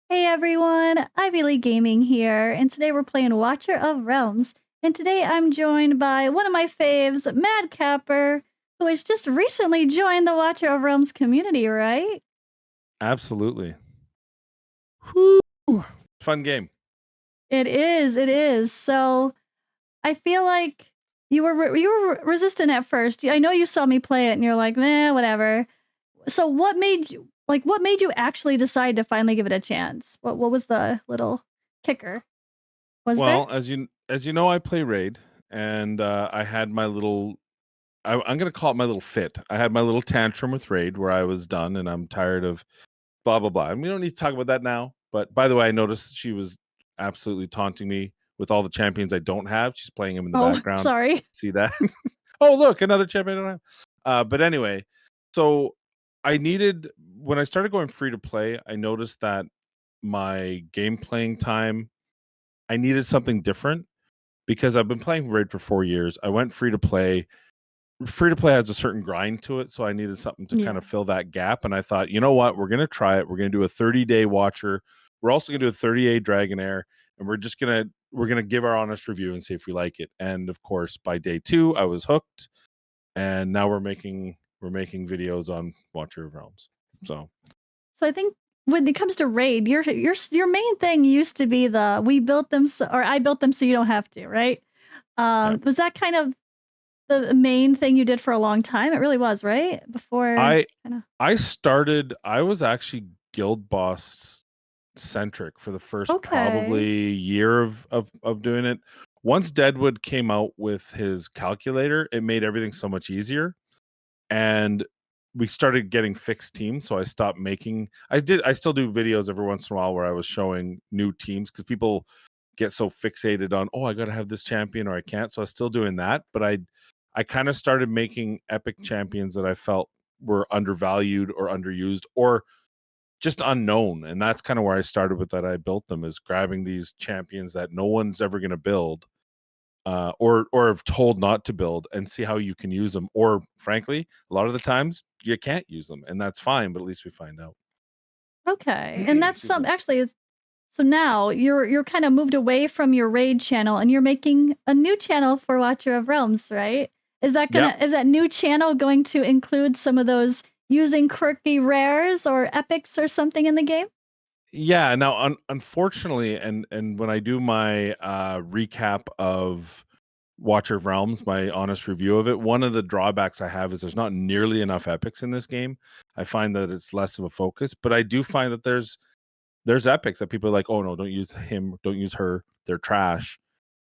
Hey everyone, Ivy League Gaming here, and today we're playing Watcher of Realms. And today I'm joined by one of my faves, Mad Capper, who has just recently joined the Watcher of Realms community, right? Absolutely. Whew. Fun game. It is. So I feel like you were resistant at first. I know you saw me play it, and you're like, nah, whatever. So what made you actually decide to finally give it a chance? What was the little kicker? Was there? Well, as you know, I play Raid, and I had my little. I'm going to call it my little fit. I had my little tantrum with Raid where I was done, and I'm tired of blah blah blah. And we don't need to talk about that now. But by the way, I noticed she was absolutely taunting me with all the champions I don't have. She's playing them in the Oh, background. sorry. See that? Oh, look, another champion I don't have. But anyway, so I needed when I started going free to play. I noticed that my game playing time I needed something different because I've been playing Raid for 4 years. I went free to play. Free to play has a certain grind to it, so I needed something to kind Yeah. of fill that gap, and I thought, "You know what? We're gonna try it. We're gonna do a 30-day Watcher. We're also gonna do a 30-day Dragonair, and we're gonna give our honest review and see if we like it." And, of course, by day 2, I was hooked, and now we're making videos on Watcher of Realms. So, So I think when it comes to raid, your main thing used to be the we built them or I built them so you don't have to, right? yeah. Was that kind of the main thing you did for a long time? It really was, right? Before I kind of I was actually guild boss centric for the first okay. probably year of doing it. Once Deadwood came out with his calculator, it made everything so much easier, and we started getting fixed teams, so I stopped making I still do videos every once in a while where I was showing new teams because people get so fixated on, "Oh, I gotta have this champion or I can't," so I was still doing that, but I kinda started making epic champions that I felt were undervalued or underused or just unknown, and that's kinda where I started with that. I built them is grabbing these champions that no one's ever gonna build, or have told not to build and see how you can use them, or frankly, a lot of the times, you can't use them, and that's fine, but at least we find out. Okay. And that's Excuse some me. actually so now you're kind of moved away from your raid channel and you're making a new channel for Watcher of Realms, right? Yep. Is that new channel going to include some of those using quirky rares or epics or something in the game? Yeah, now unfortunately, and when I do my, recap of Watcher of Realms, my honest review of it, one of the drawbacks I have is there's not nearly enough epics in this game. I find that it's less of a focus, but I do find that there's epics that people are like, "Oh, no, don't use him, don't use her, they're trash."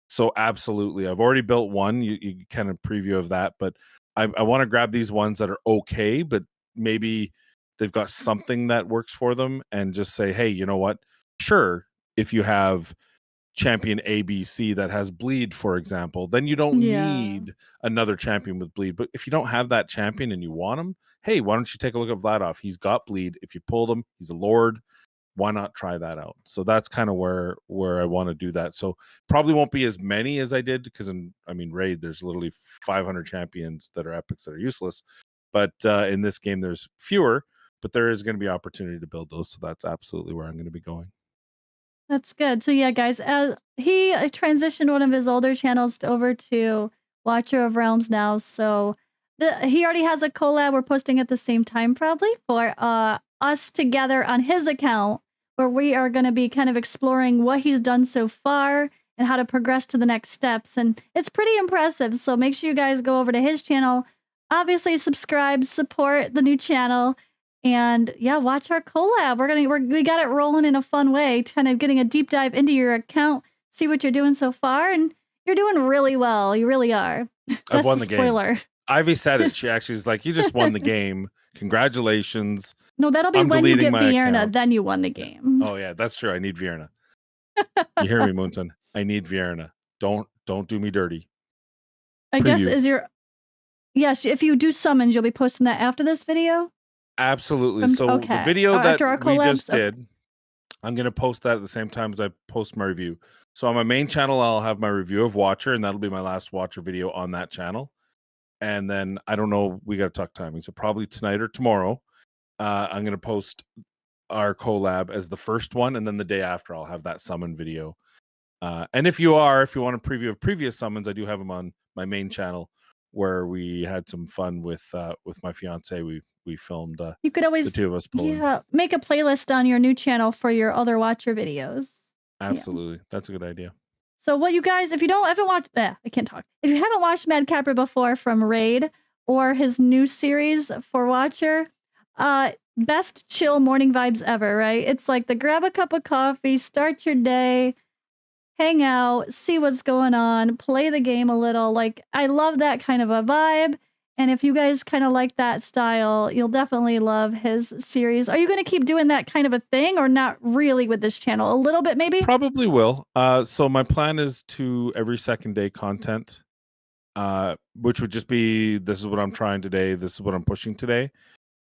So, absolutely, I've already built one, you kind of preview of that, but I wanna grab these ones that are okay, but maybe they've got something that works for them and just say, "Hey, you know what? Sure, if you have champion ABC that has bleed, for example, then you don't Yeah. need another champion with bleed. But if you don't have that champion and you want him, hey, why don't you take a look at Vladov? He's got bleed. If you pulled him, he's a lord. Why not try that out? So that's kind of where I want to do that. So probably won't be as many as I did because in I mean raid there's literally 500 champions that are epics that are useless. But in this game there's fewer, but there is going to be opportunity to build those. So that's absolutely where I'm going to be going. That's good. So yeah, guys, he transitioned one of his older channels over to Watcher of Realms now. So he already has a collab we're posting at the same time probably for us together on his account where we are going to be kind of exploring what he's done so far and how to progress to the next steps. And it's pretty impressive. So make sure you guys go over to his channel. Obviously subscribe, support the new channel and yeah, watch our collab. We got it rolling in a fun way, kind of getting a deep dive into your account, see what you're doing so far, and you're doing really well. You really are. I've That's won the the game. spoiler. Ivy said it. She actually is like, "You just won the game. Congratulations. No, that'll be I'm when you deleting get my Vierna, account." then you won the Yeah. game. Oh, yeah, that's true. I need Vierna. You hear me, Moonton? I need Vierna. Don't do me dirty. I guess Preview. is your yes, if you do summons, you'll be posting that after this video? Absolutely. So the Okay. video that After our we just collabs? Okay. did, I'm gonna post that at the same time as I post my review. So on my main channel, I'll have my review of Watcher, and that'll be my last Watcher video on that channel. And then I don't know, we gotta talk timing. So probably tonight or tomorrow, I'm gonna post our collab as the first one, and then the day after I'll have that summon video. And if you want a preview of previous summons, I do have them on my main channel where we had some fun with my fiance. We filmed You could the always two of us pulling. make a playlist on your new channel for your other watcher videos. Yeah. Absolutely, that's a good idea. So what you guys, if you haven't watched, I can't talk. If you haven't watched Madcapper before from Raid or his new series for Watcher, best chill morning vibes ever, right? It's like the grab a cup of coffee, start your day, hang out, see what's going on, play the game a little. Like, I love that kind of a vibe. And if you guys kind of like that style, you'll definitely love his series. Are you going to keep doing that kind of a thing or not really with this channel? A little bit, maybe? Probably will. So my plan is to every second day content, which would just be, this is what I'm trying today, this is what I'm pushing today,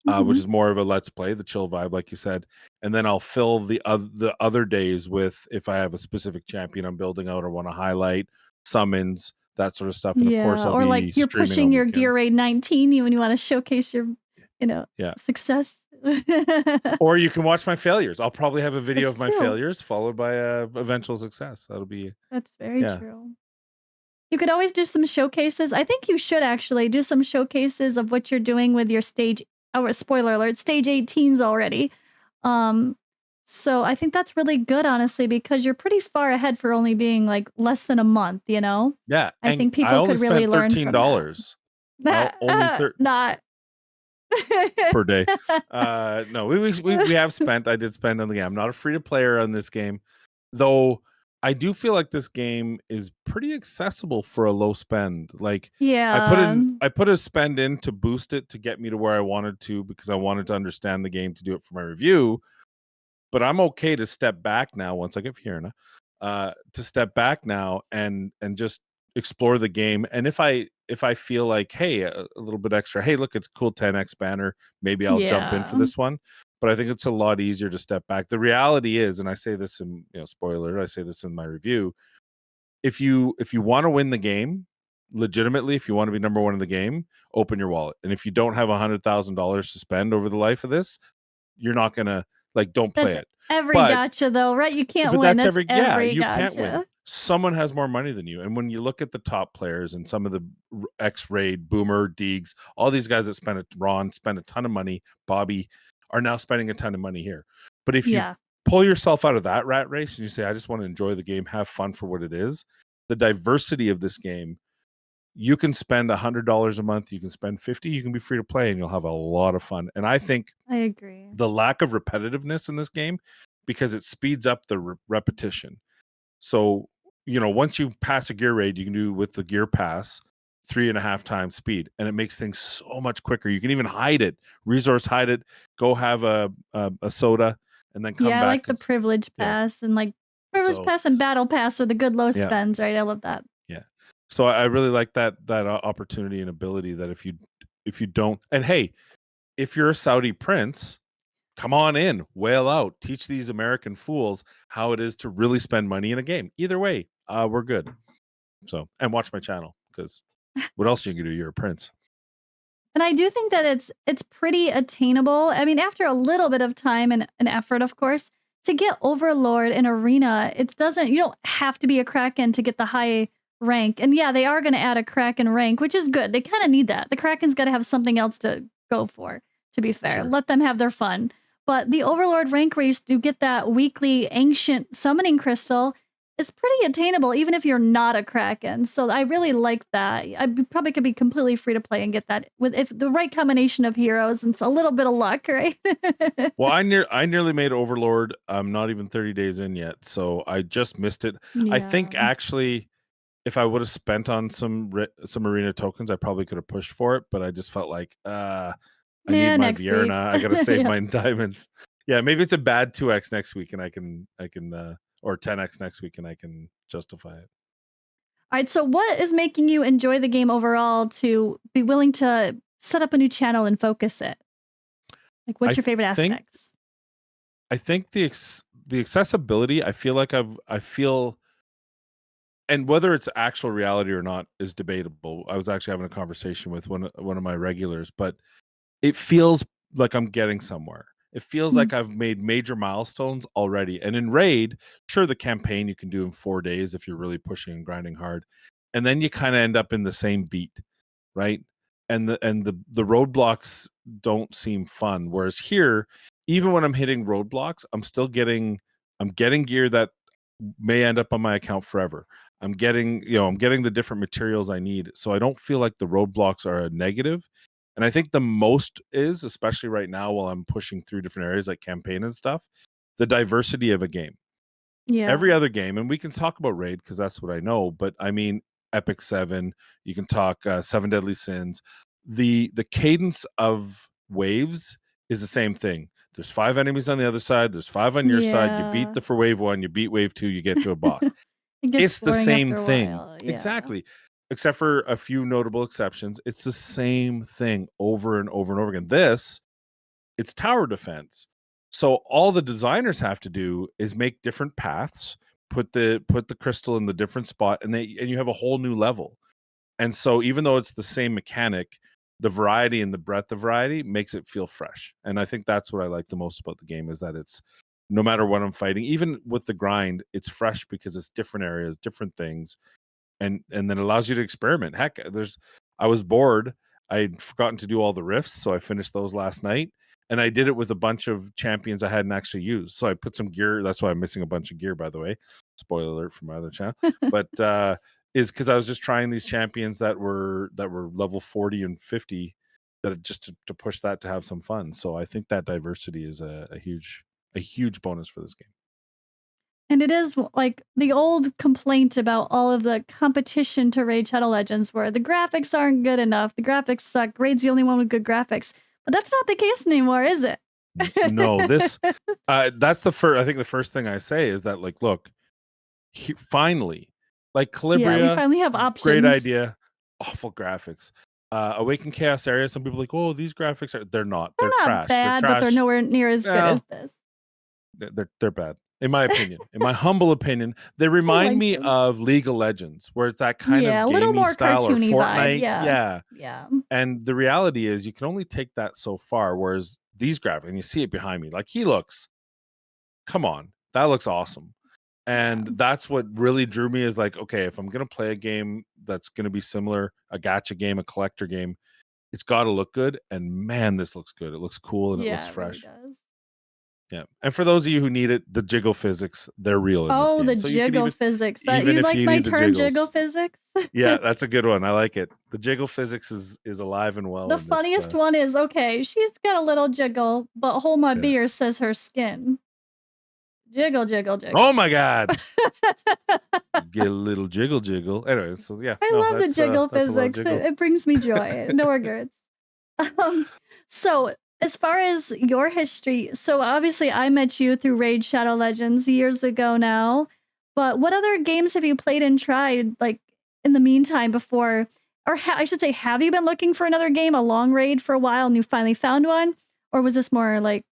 which is more of a let's play, the chill vibe, like you said. And then I'll fill the other days with, if I have a specific champion I'm building out or want to highlight, summons, that sort of stuff. And of course, I'll or be like you're streaming pushing on your Gear weekends. Raid 19 when you want to showcase your, success. Or you can watch my failures. I'll probably have a video That's of my true. failures followed by a eventual success. That'll be That's very true. You could always do some showcases. I think you should actually do some showcases of what you're doing with your stage. Oh, spoiler alert, stage 18s already. So I think that's really good, honestly, because you're pretty far ahead for only being like less than a month, Yeah. I think people could really learn from $13. that. Not per day. No, we have spent. I did spend on the game. I'm not a free to player on this game, though. I do feel like this game is pretty accessible for a low spend. Like, I put a spend in to boost it to get me to where I wanted to, because I wanted to understand the game to do it for my review. But I'm okay to step back now once I get Fiona, to step back now and just explore the game. And if I feel like, hey, a little bit extra, hey, look, it's a cool 10x banner, maybe I'll jump in for this one. But I think it's a lot easier to step back. The reality is, and I say this in, spoiler, I say this in my review, if you want to win the game legitimately, if you want to be number one in the game, open your wallet. And if you don't have $100,000 to spend over the life of this, you're not gonna, like, don't play it. Every gacha though, right? You can't win. That's every you gacha. Can't win. Someone has more money than you. And when you look at the top players and some of the X-Raid, Boomer, Deegs, all these guys that spend a ton of money, Bobby, are now spending a ton of money here. But if you pull yourself out of that rat race and you say, I just want to enjoy the game, have fun for what it is, the diversity of this game, you can spend $100 a month, you can spend $50, you can be free to play, and you'll have a lot of fun. And I think I agree. The lack of repetitiveness in this game, because it speeds up the repetition. So, once you pass a gear raid, you can do with the gear pass 3.5 times speed, and it makes things so much quicker. You can even hide it, resource hide it, go have a soda, and then come back. I like the privilege pass and like privilege pass and battle pass are the good low spends, right? I love that. Yeah. So I really like that opportunity and ability that if you don't, and hey, if you're a Saudi prince, come on in, whale out, teach these American fools how it is to really spend money in a game. Either way, we're good. So, and watch my channel, because what else you can do? You're a prince. And I do think that it's pretty attainable. I mean, after a little bit of time and effort, of course, to get Overlord in Arena, you don't have to be a Kraken to get the high rank. And yeah, they are going to add a Kraken rank, which is good. They kind of need that. The Kraken's got to have something else to go for, to be fair. Let them have their fun. But the Overlord rank where you get that weekly ancient summoning crystal is pretty attainable, even if you're not a Kraken. So I really like that. I probably could be completely free to play and get that if the right combination of heroes and a little bit of luck, right? Well, I nearly made Overlord. I'm not even 30 days in yet, so I just missed it. Yeah. I think actually, if I would have spent on some arena tokens, I probably could have pushed for it, but I just felt like I need my Vierna. I gotta save my diamonds. Yeah, maybe it's a bad 2x next week, and I can or 10x next week, and I can justify it. All right, so what is making you enjoy the game overall to be willing to set up a new channel and focus it? Like, what's your favorite aspects? I think the accessibility. I feel like I feel, and whether it's actual reality or not is debatable. I was actually having a conversation with one of my regulars, but it feels like I'm getting somewhere. It feels Mm. like I've made major milestones already. And in Raid, sure, the campaign you can do in 4 days if you're really pushing and grinding hard. And then you kind of end up in the same beat, right? And the roadblocks don't seem fun. Whereas here, even when I'm hitting roadblocks, I'm getting gear that may end up on my account forever. I'm getting the different materials I need. So I don't feel like the roadblocks are a negative. And I think the most is, especially right now while I'm pushing through different areas like campaign and stuff, the diversity of a game. Yeah. Every other game, and we can talk about Raid because that's what I know, but I mean Epic 7, you can talk Seven Deadly Sins. The cadence of waves is the same thing. There's 5 enemies on the other side, there's 5 on your side. You beat Yeah. the for wave 1, you beat wave 2, you get to a boss. It gets It's the boring same after a thing. while. Yeah. Exactly. Except for a few notable exceptions. It's the same thing over and over and over again. It's tower defense. So all the designers have to do is make different paths, put the crystal in the different spot, and you have a whole new level. And so even though it's the same mechanic, the variety and the breadth of variety makes it feel fresh. And I think that's what I like the most about the game is that it's no matter what I'm fighting, even with the grind, it's fresh because it's different areas, different things, and then it allows you to experiment. Heck, I was bored. I'd forgotten to do all the rifts, so I finished those last night. And I did it with a bunch of champions I hadn't actually used. So I put some gear. That's why I'm missing a bunch of gear, by the way. Spoiler alert from my other channel. But is because I was just trying these champions that were level 40 and 50 that just to push that to have some fun. So I think that diversity is a huge bonus for this game. And it is like the old complaint about all of the competition to Raid Shadow Legends where the graphics aren't good enough. The graphics suck. Raid's the only one with good graphics. But that's not the case anymore, is it? No, this that's the first. I think the first thing I say is that like, look, finally, like Yeah, we Calibria, finally have great options. idea, awful graphics. Awaken Chaos Area, some people are like, oh, these graphics they're not. They're They're not trash. They're bad, but they're trash. nowhere near as good as Well, this. they're bad. In my opinion, in my humble opinion, they I remind like me them. of League of Legends, where it's that kind Yeah, of a little gamey more style, or cartoony vibe. Fortnite. Yeah. Yeah. Yeah. And the reality is you can only take that so far. Whereas these graphics, and you see it behind me, like come on, that looks awesome. And Yeah. that's what really drew me is like, okay, if I'm going to play a game that's going to be similar, a gacha game, a collector game, it's got to look good. And man, this looks good. It looks cool and it looks Yeah, it really fresh. does. Yeah. And for those of you who need it, the jiggle physics, they're real in this Oh, game. the So you could jiggle physics. That even you if like you my need the term jiggle jiggles. physics? Yeah, that's a good one. I like it. The jiggle physics is alive and well The in this. funniest one is, okay, she's got a little jiggle, but hold my Yeah. beer says her skin. Jiggle, jiggle, jiggle. Oh my God. Get a little jiggle jiggle. Anyway, so yeah. I love the jiggle that's a lot of physics. jiggle. It brings me joy. No regrets. So as far as your history, so obviously I met you through Raid Shadow Legends years ago now. But what other games have you played and tried like in the meantime before, or I should say, have you been looking for another game, a long raid for a while, and you finally found one, or was this more like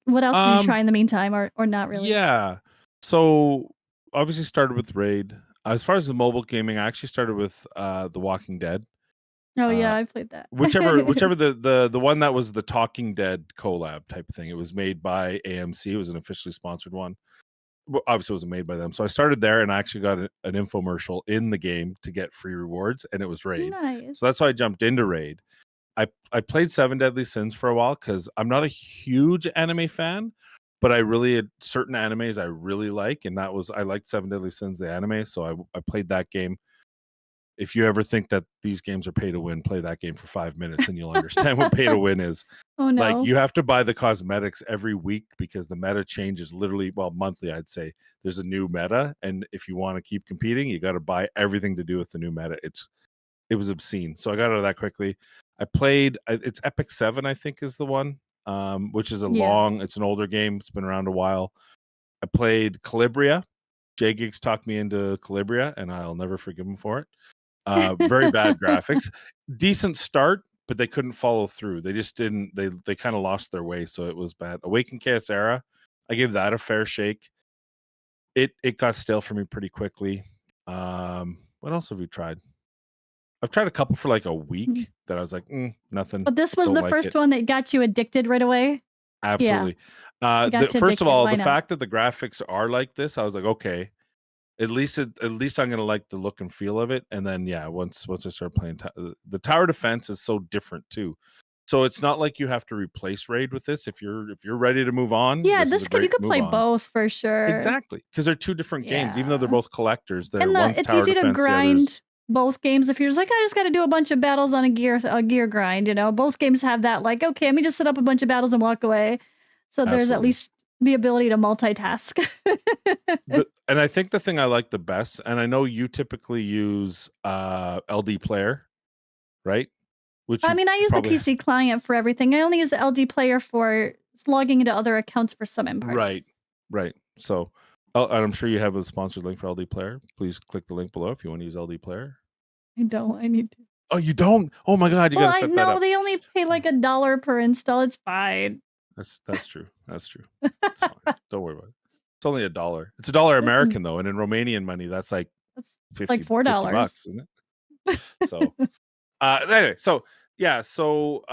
what else did you try in the meantime, or not really? Yeah. So obviously started with Raid. As far as the mobile gaming, I actually started with The Walking Dead. Oh yeah, I played that. whichever the one that was the Talking Dead collab type of thing. It was made by AMC. It was an officially sponsored one. Well, obviously, it wasn't made by them. So I started there, and I actually got an infomercial in the game to get free rewards, and it was Raid. Nice. So that's how I jumped into Raid. I played Seven Deadly Sins for a while because I'm not a huge anime fan, but I really had certain animes I really like, and I liked Seven Deadly Sins the anime, so I played that game. If you ever think that these games are pay to win, play that game for 5 minutes and you'll understand what pay to win is. Oh no. Like, you have to buy the cosmetics every week because the meta changes literally, well, monthly, I'd say. There's a new meta, and if you want to keep competing, you got to buy everything to do with the new meta. It was obscene. So I got out of that quickly. I played it's Epic 7, I think, is the one. Which is it's an older game. It's been around a while. I played Calibria. Jay Gigs talked me into Calibria, and I'll never forgive him for it. Very bad graphics. Decent start, but they couldn't follow through. They just didn't. They kind of lost their way, so it was bad. Awaken Chaos Era, I gave that a fair shake. It got stale for me pretty quickly. What else have we tried? I've tried a couple for like a week that I was like, nothing. But this was Don't the like first it. one that got you addicted right away? Absolutely. I got to First of dick it. all, Why the not? fact that the graphics are like this, I was like, okay, at least I'm gonna like the look and feel of it. And then yeah, once I start playing, the tower defense is so different too. So it's not like you have to replace raid with this. If you're ready to move on, Yeah, this is a great you could move play on. both for sure. Exactly, because they're two different games, even though they're Yeah. both collectors. And One's it's tower easy to defense, the grind other's both games if you're just like, I just got to do a bunch of battles on a gear grind, you know. Both games have that like, okay, let me just set up a bunch of battles and walk away. So there's at absolutely. least the ability to multitask. And I think the thing I like the best, and I know you typically use LD Player, right? Which I mean, I use the probably PC client for everything. I only use the LD player for logging into other accounts for summon parties. right. So, and I'm sure you have a sponsored link for LD Player. Please click the link below if you want to use LD Player. I don't. I need to. Oh, you don't? Oh my God, you Well, gotta I set that know up. they only pay like $1 per install. It's fine. That's true. That's true. It's fine. Don't worry about it. It's only $1. It's $1 American though, and in Romanian money, that's like That's 50, like $4. $50, isn't it? So, anyway, so yeah, so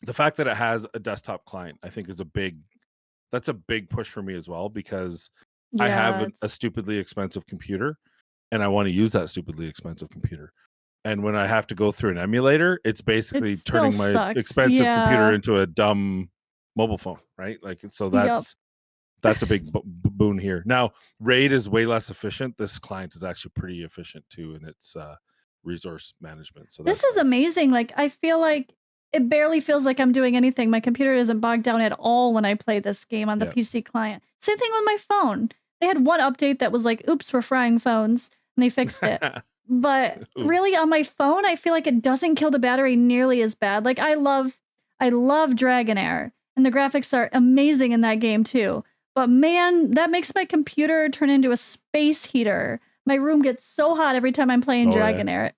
the fact that it has a desktop client, I think, is that's a big push for me as well, because I have a stupidly expensive computer, and I want to use that stupidly expensive computer. And when I have to go through an emulator, it's basically turning my expensive computer into a dumb mobile phone, right? Like, so that's a big boon here. Now, RAID is way less efficient. This client is actually pretty efficient too in its resource management. So this is amazing. Like, I feel like it barely feels like I'm doing anything. My computer isn't bogged down at all when I play this game on the PC client. Same thing with my phone. They had one update that was like, oops, we're frying phones, and they fixed it. But really, on my phone, I feel like it doesn't kill the battery nearly as bad. Like, I love Dragonair, and the graphics are amazing in that game too. But man, that makes my computer turn into a space heater. My room gets so hot every time I'm playing Dragonair.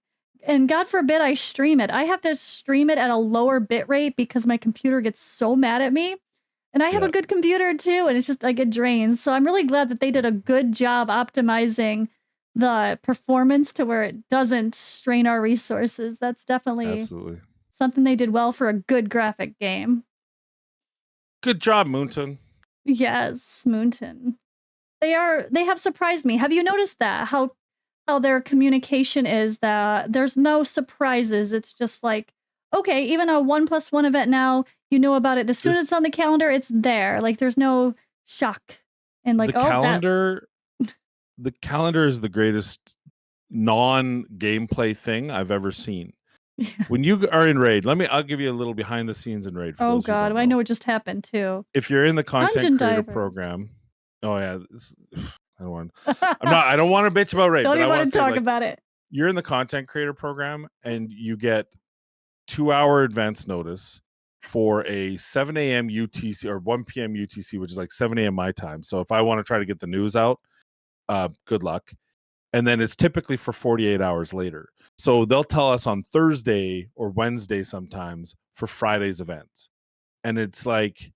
And God forbid I stream it. I have to stream it at a lower bit rate because my computer gets so mad at me. And I have a good computer too, and it's just like it drains. So I'm really glad that they did a good job optimizing the performance to where it doesn't strain our resources. That's definitely something they did well for a good graphic game. Good job, Moonton. Yes, Moonton. They have surprised me. Have you noticed that? How their communication is that there's no surprises. It's just like, okay, even a 1+1 event now, you know about it. As soon as it's on the calendar, it's there. Like, there's no shock. And like, the calendar is the greatest non-gameplay thing I've ever seen. When you are in RAID, I'll give you a little behind the scenes in RAID. Oh God, I know what just happened too. If you're in the content creator program, oh yeah, I don't want to bitch about RAID. Don't but even I want to talk about it. You're in the content creator program, and you get 2-hour advance notice for a 7 a.m. UTC or 1 p.m. UTC, which is like 7 a.m. my time. So if I want to try to get the news out, good luck. And then it's typically for 48 hours later. So they'll tell us on Thursday or Wednesday sometimes for Friday's events. And it's like,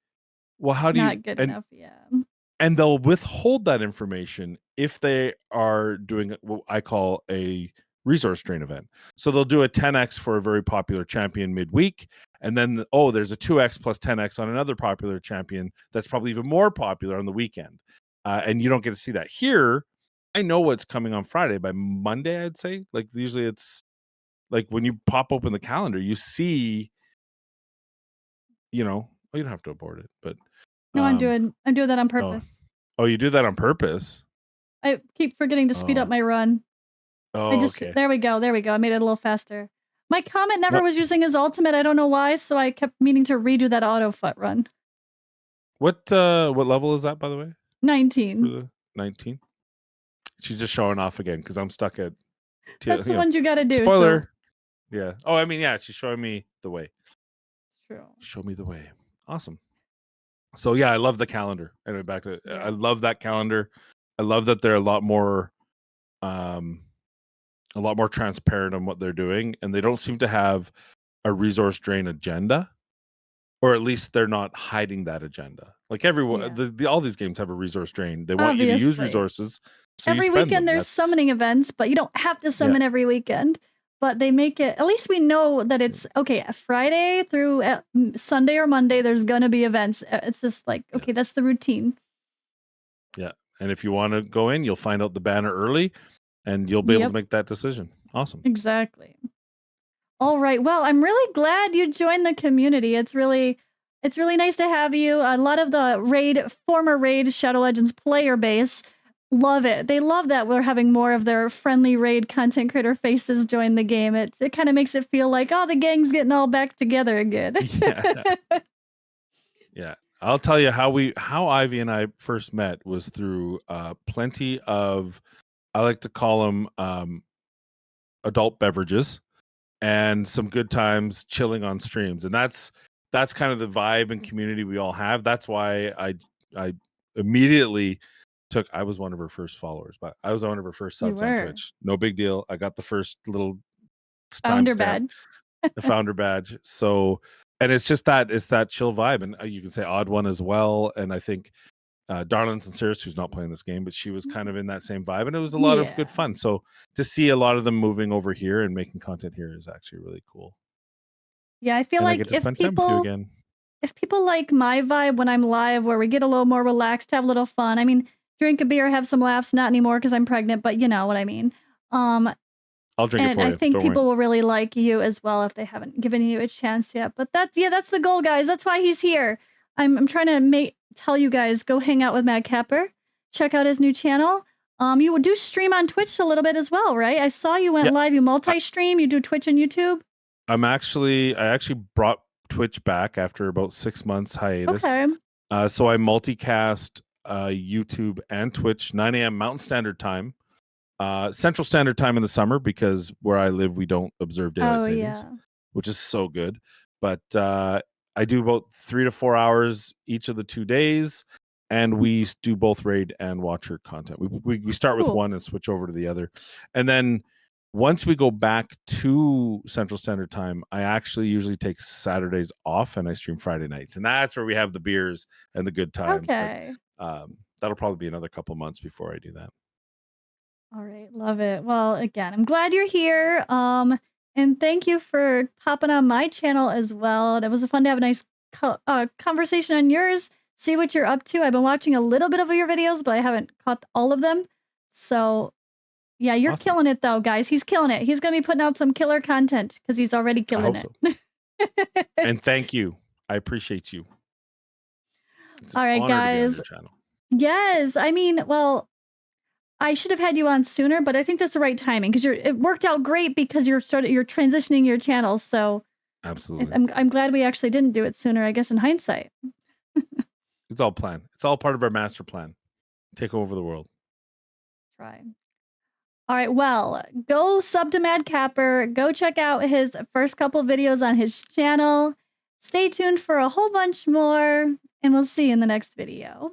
well, how do you... Not good enough, yeah. And they'll withhold that information if they are doing what I call a resource drain event. So they'll do a 10x for a very popular champion midweek. And then, there's a 2x plus 10x on another popular champion that's probably even more popular on the weekend. And you don't get to see that. Here, I know what's coming on Friday. By Monday, I'd say. Like, usually it's like when you pop open the calendar, you see, you don't have to abort it, but no, I'm doing that on purpose. Oh, you do that on purpose? I keep forgetting to speed up my run. Okay. There we go. I made it a little faster. My Comet never was using his ultimate. I don't know why, so I kept meaning to redo that auto FUT run. What level is that, by the way? 19. 19? She's just showing off again because I'm stuck at... That's the ones you got to do. Spoiler. So. Yeah. Oh, I mean, yeah, she's showing me the way. True. Show me the way. Awesome. So yeah, I love the calendar. Anyway, back to I love that calendar. I love that they're a lot more transparent on what they're doing, and they don't seem to have a resource drain agenda, or at least they're not hiding that agenda. Like everyone, all these games have a resource drain. They want you to use resources. So every weekend there's summoning events, but you don't have to summon every weekend. but they make it, at least we know that it's okay. Friday through Sunday or Monday, there's gonna be events. It's just like, Yeah. okay, that's the routine. Yeah. And if you want to go in, you'll find out the banner early and you'll be able to Yep, make that decision. Awesome. exactly. All right. Well, I'm really glad you joined the community. It's really nice to have you. A lot of the former Raid Shadow Legends player base love it. They love that we're having more of their friendly Raid content creator faces join the game. It kind of makes it feel like, oh, the gang's getting all back together again. Yeah. Yeah. I'll tell you how Ivy and I first met was through plenty of, I like to call them adult beverages and some good times chilling on streams. And that's kind of the vibe and community we all have. That's why I immediately I was one of her first followers, but I was one of her first You subs on were. Twitch. No big deal. I got the first little Founder timestamp, badge. the founder badge. So, and it's just it's that chill vibe. And you can say Odd One as well. And I think Darlin Sinceris, who's not playing this game, but she was kind of in that same vibe, and it was a lot of good Yeah. fun. So to see a lot of them moving over here and making content here is actually really cool. Yeah, I feel And I like get to spend time with you again. if people like my vibe when I'm live, where we get a little more relaxed, have a little fun. I mean, drink a beer, have some laughs. Not anymore because I'm pregnant, but you know what I mean. I'll drink it And for I you. think Don't people worry. will really like you as well if they haven't given you a chance yet. But that's the goal, guys. That's why he's here. I'm trying to tell you guys, go hang out with Mad Capper, check out his new channel. You do stream on Twitch a little bit as well, right? I saw you went Yeah, live. You multi-stream. You do Twitch and YouTube. I actually brought Twitch back after about 6 months hiatus. Okay. So I multicast YouTube and Twitch 9 a.m. Mountain Standard Time, Central Standard Time in the summer, because where I live we don't observe daylight Oh savings, yeah. which is so good. But I do about 3 to 4 hours each of the 2 days, and we do both raid and watcher content. We start with Cool. one and switch over to the other, and then once we go back to Central Standard Time, I actually usually take Saturdays off and I stream Friday nights, and that's where we have the beers and the good times. Okay. But that'll probably be another couple months before I do that. All right, love it. Well, again, I'm glad you're here. And thank you for popping on my channel as well. That was fun to have a nice conversation on yours. See what you're up to. I've been watching a little bit of your videos, but I haven't caught all of them. So, yeah, you're Awesome. killing it though, guys. He's killing it. He's gonna be putting out some killer content because he's already killing hope it. And thank you. I appreciate you. It's an All right, honor to be on guys. your channel. Yes, I mean, well, I should have had you on sooner, but I think that's the right timing because it worked out great because you're transitioning your channels. So Absolutely. I'm glad we actually didn't do it sooner, I guess, in hindsight. It's all planned. It's all part of our master plan. Take over the world. Try. All right, well, go sub to Mad Capper. Go check out his first couple videos on his channel. Stay tuned for a whole bunch more, and we'll see you in the next video.